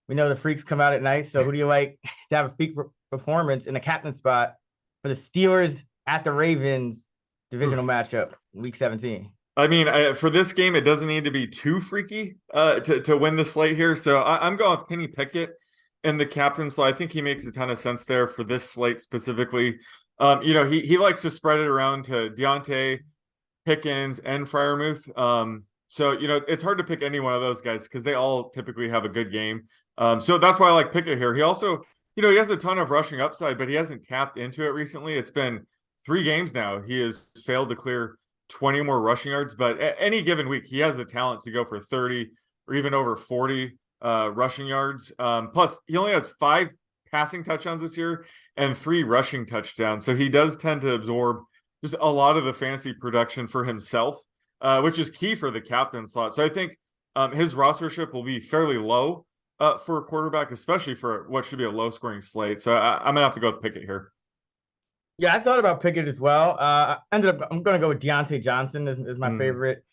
We know the freaks come out at night. So who do you like to have a freak performance in the captain spot for the Steelers at the Ravens Ooh. divisional matchup, week 17? I mean, for this game, it doesn't need to be too freaky to win the slate here. So I'm going with Kenny Pickett in the captain. So I think he makes a ton of sense there for this slate specifically. He likes to spread it around to Deontay, Pickens, and Freiermuth. So it's hard to pick any one of those guys because they all typically have a good game. So that's why I like Pickett here. He also, he has a ton of rushing upside, but he hasn't tapped into it recently. It's been 3 games now. He has failed to clear 20 more rushing yards, but any given week, he has the talent to go for 30 or even over 40 rushing yards. Plus, he only has 5 passing touchdowns this year and 3 rushing touchdowns. So he does tend to absorb just a lot of the fantasy production for himself, which is key for the captain slot. So I think his rostership will be fairly low for a quarterback, especially for what should be a low-scoring slate. So I'm gonna have to go with Pickett here. Yeah, I thought about Pickett as well. I'm going to go with Deontay Johnson is my Mm. favorite.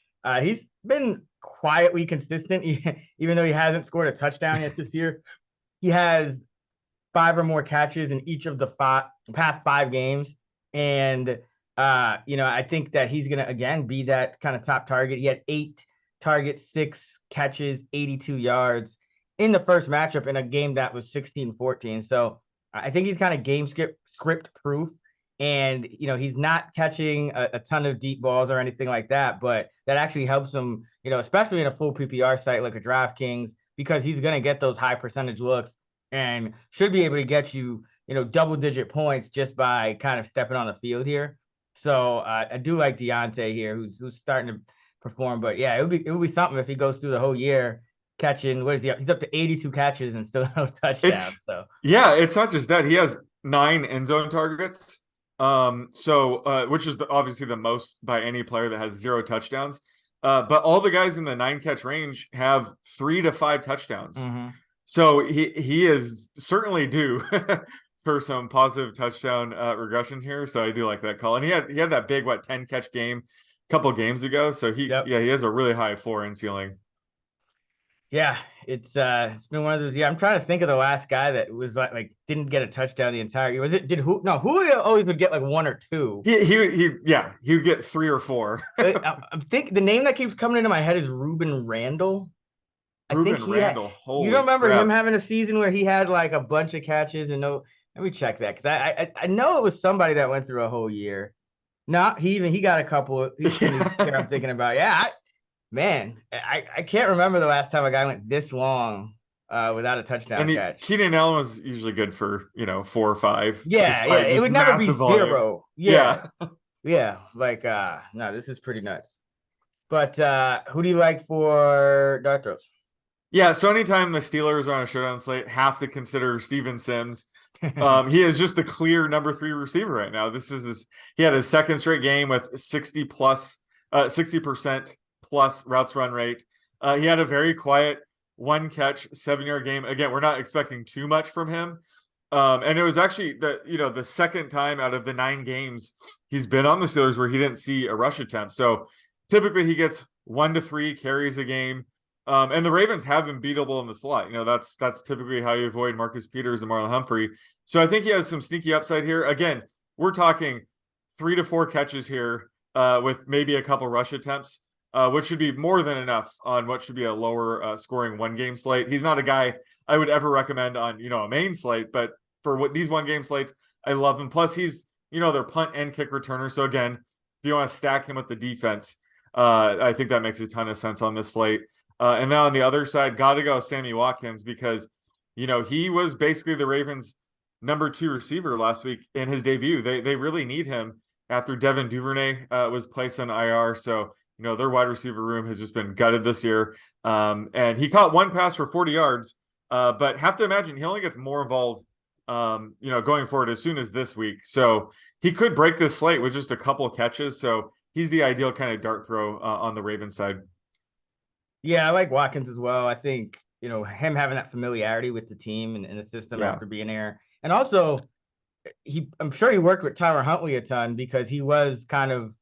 He's been quietly consistent, even though he hasn't scored a touchdown yet this year. He has 5 or more catches in each of the past 5 games. And, I think that he's going to, again, be that kind of top target. He had 8 targets, 6 catches, 82 yards in the first matchup in a game that was 16-14. So I think he's kind of game script proof. And, he's not catching a ton of deep balls or anything like that, but that actually helps him, especially in a full PPR site like a DraftKings, because he's going to get those high percentage looks and should be able to get you, double-digit points just by kind of stepping on the field here. So I do like Deontay here, who's starting to perform. But yeah, it would be something if he goes through the whole year catching. What is he's up to 82 catches and still no touchdowns. It's So Yeah, it's not just that. He has 9 end zone targets. Which is obviously the most by any player that has 0 touchdowns. But all the guys in the 9 catch range have 3 to 5 touchdowns. mhm. So he is certainly due for some positive touchdown regression here. So I do like that call. And he had that big 10 catch game a couple games ago. So Yep. he has a really high floor and ceiling. Yeah, it's been one of those. Yeah, I'm trying to think of the last guy that was like didn't get a touchdown the entire year. Was it did who? No, who always would get like 1 or 2. He would get 3 or 4. I'm think the name that keeps coming into my head is Ruben Randall. I think Ruben he had. Randall, You don't holy remember him crap. having a season where he had like a bunch of catches and no. Let me check that because I know it was somebody that went through a whole year. No, he got a couple. He's in the year I'm thinking about. Yeah, man, I can't remember the last time a guy went this long without a touchdown And catch. Keenan Allen was usually good for 4 or 5, Yeah, despite it just would never be massive volume. 0. Yeah, Yeah. yeah. Like no, this is pretty nuts. But who do you like for dart throws? Yeah, so anytime the Steelers are on a showdown slate, have to consider Steven Sims. He is just the clear number 3 receiver right now. He had his second straight game with 60% plus routes run rate. He had a very quiet 1 catch, 7-yard game. Again, we're not expecting too much from him. And it was actually the second time out of the 9 games he's been on the Steelers where he didn't see a rush attempt. So typically he gets 1 to 3 carries a game. And the Ravens have been beatable in the slot. That's typically how you avoid Marcus Peters and Marlon Humphrey. So I think he has some sneaky upside here. Again, we're talking 3 to 4 catches here with maybe a couple rush attempts, which should be more than enough on what should be a lower scoring 1 game slate. He's not a guy I would ever recommend on a main slate, but for what these 1 game slates, I love him. Plus, he's their punt and kick returner. So again, if you want to stack him with the defense, I think that makes a ton of sense on this slate. And then on the other side, got to go Sammy Watkins because, he was basically the Ravens' number 2 receiver last week in his debut. They really need him after Devin Duvernay was placed on IR. So, their wide receiver room has just been gutted this year. And he caught 1 pass for 40 yards, but have to imagine he only gets more involved, going forward as soon as this week. So he could break this slate with just a couple of catches. So he's the ideal kind of dart throw on the Ravens side. Yeah, I like Watkins as well. I think, him having that familiarity with the team and the system Yeah. after being there. And also, I'm sure he worked with Tyler Huntley a ton because he was kind of,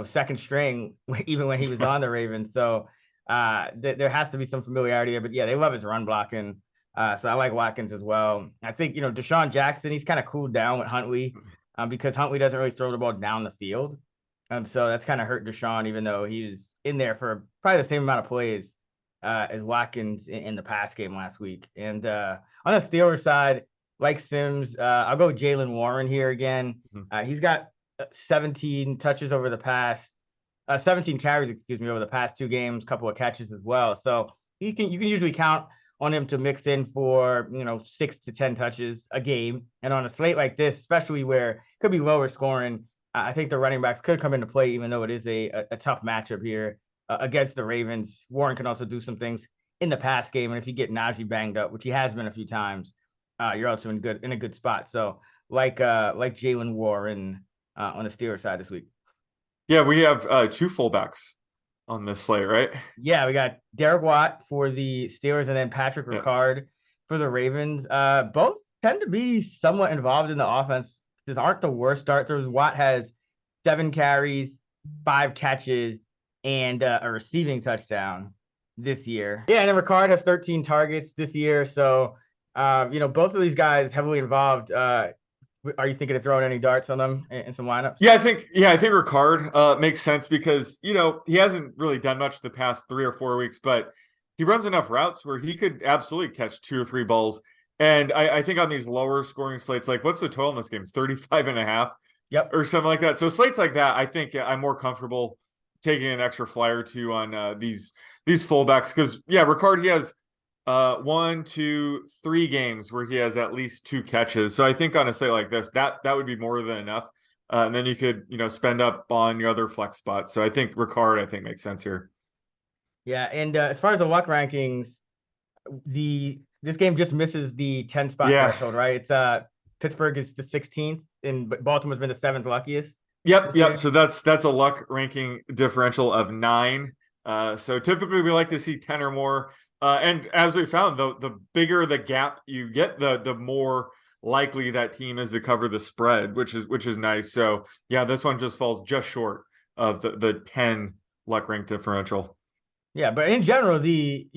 second string even when he was on the Ravens. So there has to be some familiarity there. But yeah, they love his run blocking. So I like Watkins as well. I think, Deshaun Jackson, he's kind of cooled down with Huntley because Huntley doesn't really throw the ball down the field. So that's kind of hurt Deshaun, even though he was in there for probably the same amount of plays as Watkins in the pass game last week. And on the Steelers side, like Sims, I'll go Jalen Warren here again. He's got 17 touches over the past 17 carries, over the past 2 games, couple of catches as well. So you can usually count on him to mix in for 6 to 10 touches a game. And on a slate like this, especially where it could be lower scoring, I think the running backs could come into play, even though it is a tough matchup here against the Ravens. Warren can also do some things in the pass game, and if you get Najee banged up, which he has been a few times, you're also in a good spot. So like Jalen Warren on the Steelers side this week. Yeah, we have 2 fullbacks on this slate, right? Yeah, we got Derek Watt for the Steelers and then Patrick Ricard for the Ravens. Both tend to be somewhat involved in the offense. These aren't the worst starters. Watt has 7 carries, 5 catches, and a receiving touchdown this year. Yeah, and then Ricard has 13 targets this year. So, both of these guys heavily involved. Are you thinking of throwing any darts on them in some lineups? Yeah, I think Ricard makes sense because, he hasn't really done much the past 3 or 4 weeks, but he runs enough routes where he could absolutely catch 2 or 3 balls. And I think on these lower scoring slates, like what's the total in this game? 35.5? Yep. Or something like that. So slates like that, I think I'm more comfortable taking an extra flyer or 2 on these fullbacks. Because, Ricard, he has 1, 2, 3 games where he has at least 2 catches. So I think on a slate like this, that would be more than enough. And then you could, spend up on your other flex spots. So I think Ricard, makes sense here. Yeah, and as far as the luck rankings, this game just misses the 10 spot threshold, right? It's Pittsburgh is the 16th, and Baltimore's been the 7th luckiest. Yep. So that's a luck ranking differential of 9. So typically we like to see 10 or more. And as we found, the bigger the gap you get, the more likely that team is to cover the spread, which is nice. So this one just falls just short of the 10 luck rank differential. Yeah, but in general, the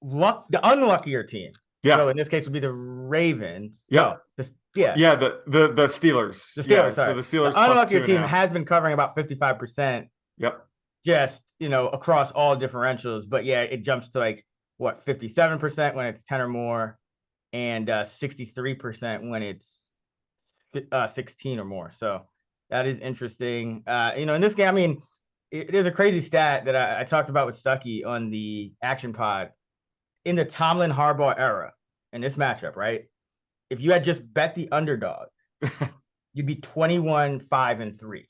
unluckier team. Yeah. So in this case would be the Ravens. Yeah. The Steelers. The Steelers. So the Steelers. The unluckier team has been covering about 55%. Yep. Just across all differentials, but it jumps to 57% when it's 10 or more, and 63% when it's 16 or more. So that is interesting. In this game, I mean, there's a crazy stat that I talked about with Stuckey on the Action Pod. In the Tomlin Harbaugh era, in this matchup, right? If you had just bet the underdog, you'd be 21-5-3.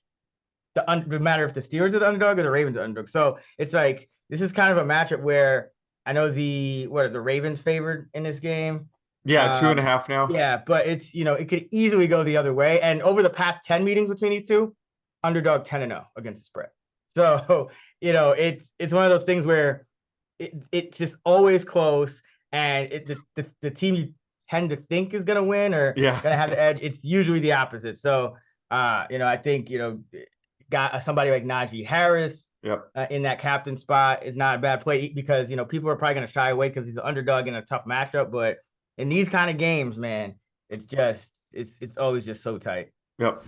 No matter if the Steelers are the underdog or the Ravens are the underdog. So it's like, this is kind of a matchup where I know the Ravens favored in this game. 2.5 now. Yeah, but it's, it could easily go the other way. And over the past 10 meetings between these two, underdog 10-0 against the spread. So, it's one of those things where it's just always close, and the team you tend to think is going to win or going to have the edge, it's usually the opposite. So, I think, got somebody like Najee Harris in that captain spot is not a bad play because, people are probably going to shy away because he's an underdog in a tough matchup. But in these kind of games, man, it's always just so tight. Yep.